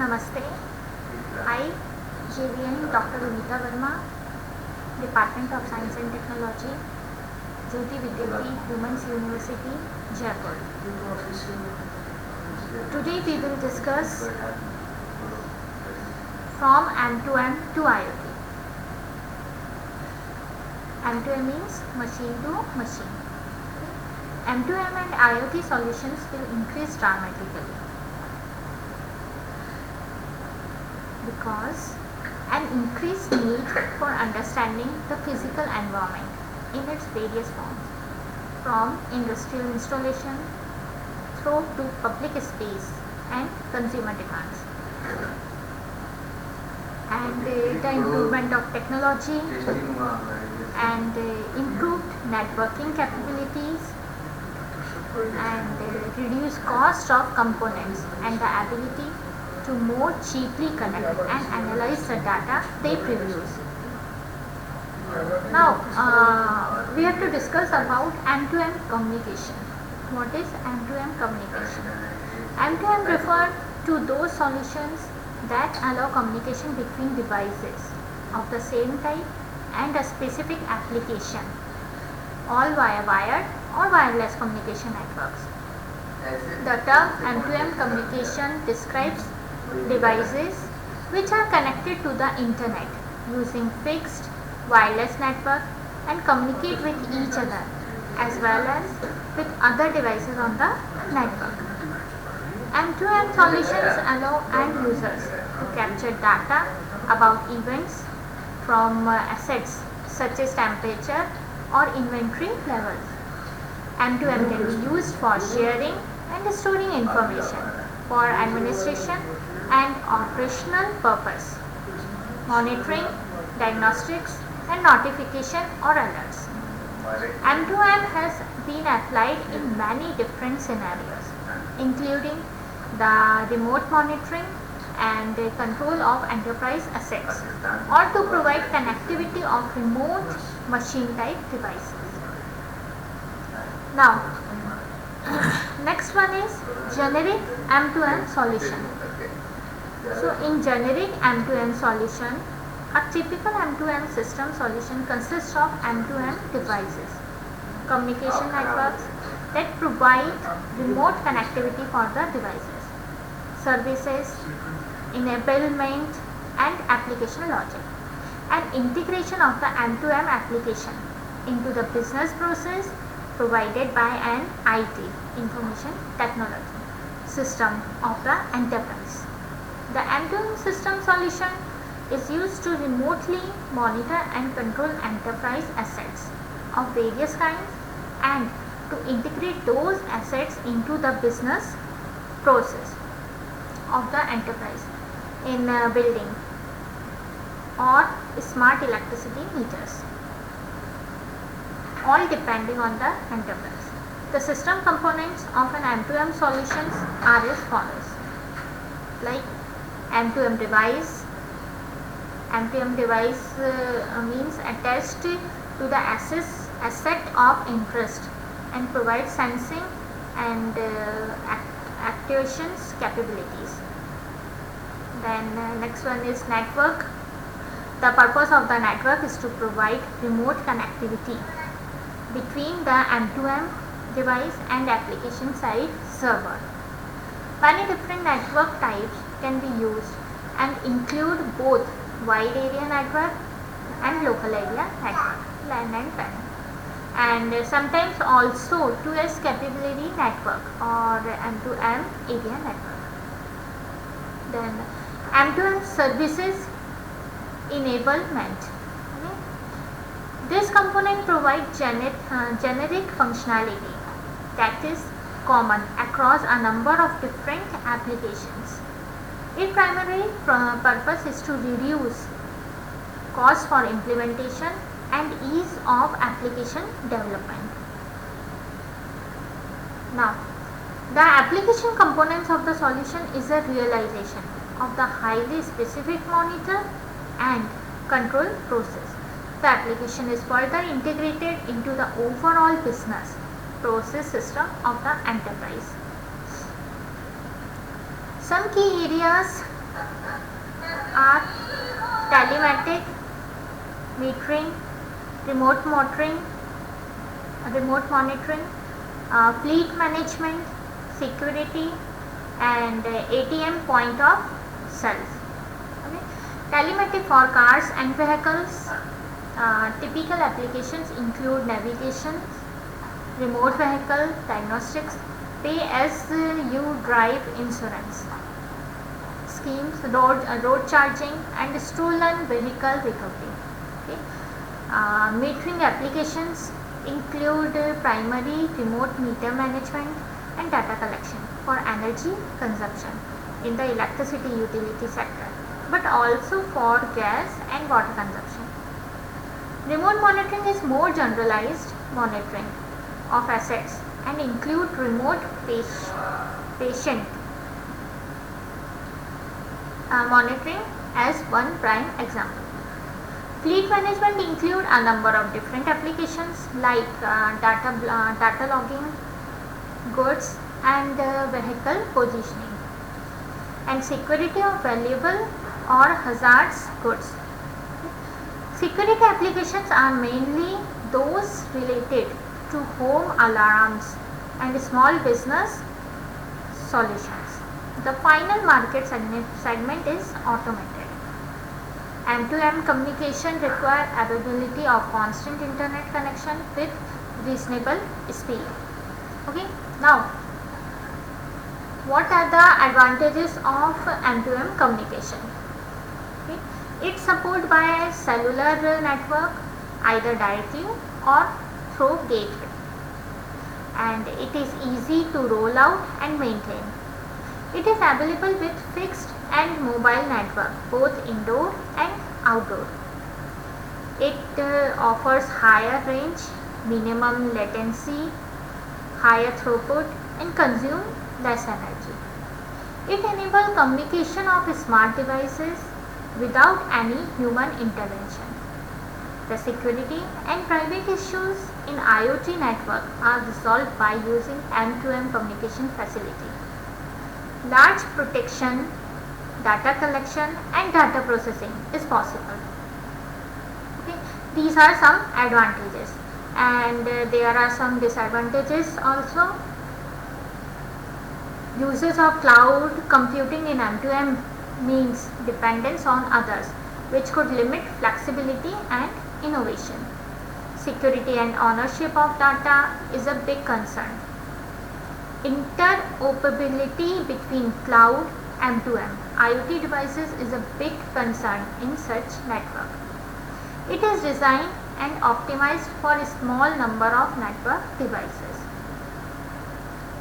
Namaste. I, JVN Dr. Vinita Verma, Department of Science and Technology, Jyoti Vidyapeeth Women's University, Jaipur. Today we will discuss from M2M to IoT. M2M means machine to machine. M2M and IoT solutions will increase dramatically because an increased need for understanding the physical environment in its various forms, from industrial installation through to public space and consumer demands, and the improvement of technology and improved networking capabilities and reduce cost of components and the ability to more cheaply connect and analyze the data they produce. Now we have to discuss about M2M communication. What is M2M communication? M2M refers to those solutions that allow communication between devices of the same type and a specific application, all via wired or wireless communication networks. The term M2M communication describes devices which are connected to the internet using fixed wireless network and communicate with each other as well as with other devices on the network. M2M solutions allow end users to capture data about events from assets such as temperature or inventory levels. M2M can be used for sharing and storing information for administration and operational purpose, monitoring, diagnostics and notification or alerts. M2M has been applied in many different scenarios, including the remote monitoring and the control of enterprise assets, or to provide connectivity of remote machine type devices. Now, next one is generic M2M solution. So in generic M2M solution, a typical M2M system solution consists of M2M devices, communication networks that provide remote connectivity for the devices, services, enablement and application logic, and integration of the M2M application into the business process provided by an IT, information technology, system of the enterprise. The M2M system solution is used to remotely monitor and control enterprise assets of various kinds and to integrate those assets into the business process of the enterprise in building or smart electricity meters, all depending on the enterprise. The system components of an M2M solutions are as follows, like M2M device. M2M device means attached to the asset of interest and provides sensing and activations capabilities. Then next one is network. The purpose of the network is to provide remote connectivity between the M2M device and application side server. Many different network types can be used and include both wide area network and local area network, LAN and WAN, and sometimes also 2S capability network or M2M area network. Then M2M services enablement. Okay. This component provides generic functionality that is common across a number of different applications. Its primary purpose is to reduce cost for implementation and ease of application development. Now, the application components of the solution is a realization of the highly specific monitor and control process. The application is further integrated into the overall business process system of the enterprise. Some key areas are telematic, metering, remote monitoring, fleet management, security, and ATM point of sales. Okay. Telematic for cars and vehicles. Typical applications include navigation, remote vehicle diagnostics, pay as you drive insurance schemes, road charging, and stolen vehicle recovery. Okay. Metering applications include primary remote meter management and data collection for energy consumption in the electricity utility sector, but also for gas and water consumption. Remote monitoring is more generalized monitoring of assets and include remote patient monitoring as one prime example. Fleet management include a number of different applications like data logging, goods and vehicle positioning, and security of valuable or hazardous goods. Security applications are mainly those related to home alarms and small business solutions. The final market segment is automated. M2M communication requires availability of constant internet connection with reasonable speed. Okay. Now, what are the advantages of M2M communication? Okay. It's supported by a cellular network either directly or through gateway, and it is easy to roll out and maintain. It is available with fixed and mobile network both indoor and outdoor. It offers higher range, minimum latency, higher throughput, and consume less energy. It enables communication of smart devices without any human intervention. The security and private issues in IoT network are resolved by using M2M communication facility. Large protection, data collection and data processing is possible. Okay. These are some advantages, and there are some disadvantages also. Usage of cloud computing in M2M means dependence on others, which could limit flexibility and innovation. Security and ownership of data is a big concern. Interoperability between cloud and M2M IoT devices is a big concern in such network. It is designed and optimized for a small number of network devices.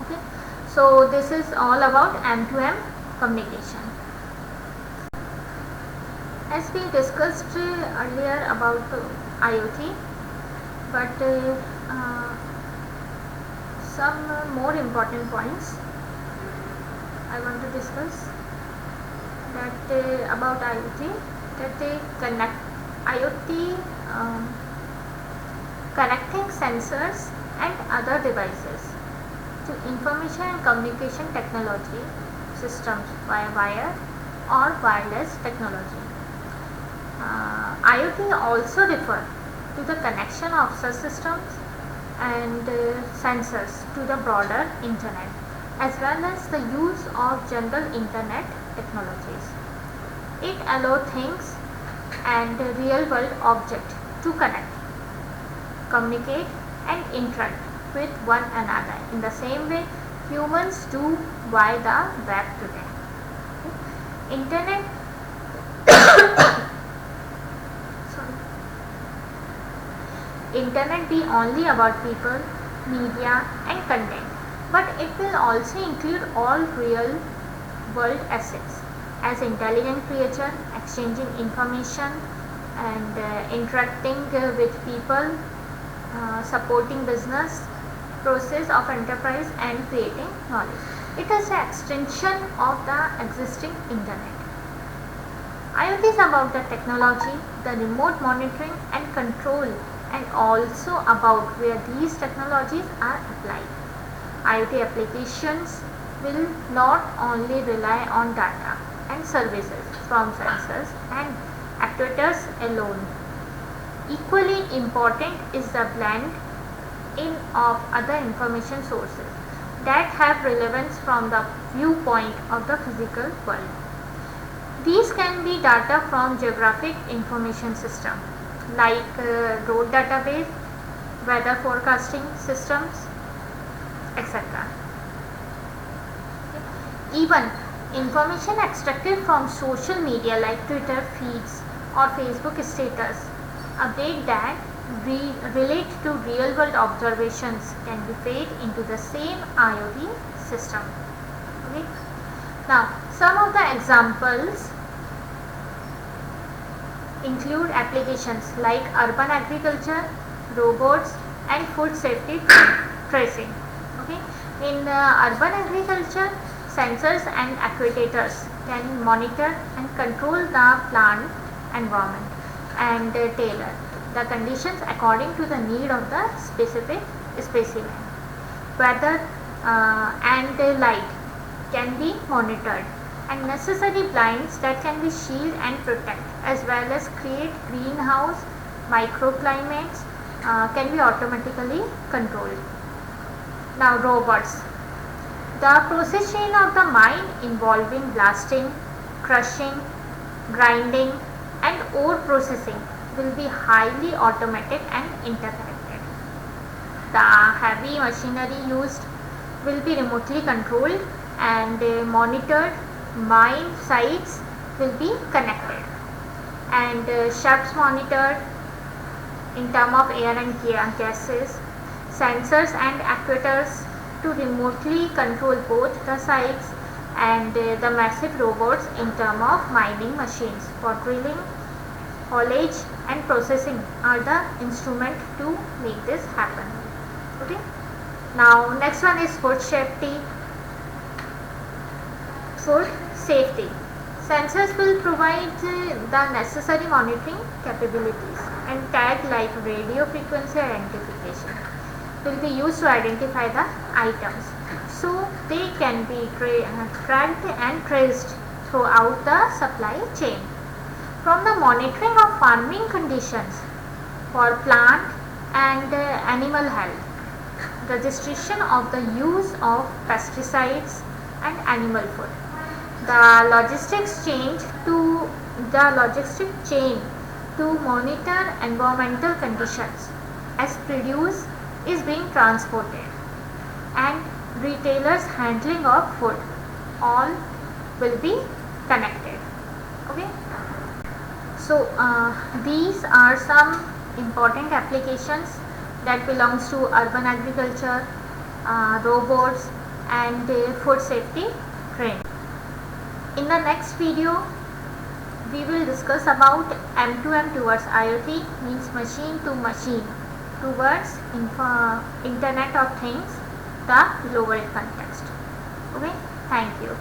Okay. So this is all about M2M communication. As we discussed earlier about IoT, but some more important points I want to discuss that about IoT, that they connect IoT connecting sensors and other devices to information and communication technology systems via wire or wireless technology. IoT also refer to the connection of subsystems and sensors to the broader internet, as well as the use of general internet technologies. It allows things and real world objects to connect, communicate and interact with one another in the same way humans do via the web today. Internet Internet be only about people, media and content, but it will also include all real world assets as intelligent creature exchanging information and interacting with people, supporting business process of enterprise and creating knowledge. It is an extension of the existing internet. IoT is about the technology, the remote monitoring and control, and also about where these technologies are applied. IoT applications will not only rely on data and services from sensors and actuators alone. Equally important is the blend in of other information sources that have relevance from the viewpoint of the physical world. These can be data from geographic information system like road database, weather forecasting systems, etc. Even information extracted from social media like Twitter feeds or Facebook status update that relate to real world observations can be fed into the same IoT system. Okay. Now, some of the examples include applications like urban agriculture, robots, and food safety tracing. Okay. In urban agriculture, sensors and actuators can monitor and control the plant environment and tailor the conditions according to the need of the specific specimen. Weather and light can be monitored, and necessary blinds that can be shield and protect as well as create greenhouse microclimates can be automatically controlled. Now, robots. The process chain of the mine involving blasting, crushing, grinding and ore processing will be highly automated and interconnected. The heavy machinery used will be remotely controlled and monitored. Mine sites will be connected and shafts monitored in terms of air and gases, sensors and actuators to remotely control both the sites and the massive robots in terms of mining machines for drilling, haulage and processing are the instrument to make this happen. Okay. Now, next one is food safety. Food safety. Sensors will provide the necessary monitoring capabilities, and tag like radio frequency identification will be used to identify the items, so they can be tracked and traced throughout the supply chain. From the monitoring of farming conditions for plant and animal health, registration of the use of pesticides and animal food, the logistics chain to monitor environmental conditions as produce is being transported, and retailers handling of food, all will be connected. Okay. So these are some important applications that belongs to urban agriculture, robots and food safety training. In the next video, we will discuss about M2M towards IoT, means machine to machine, towards Internet of Things, the global context. Okay, thank you.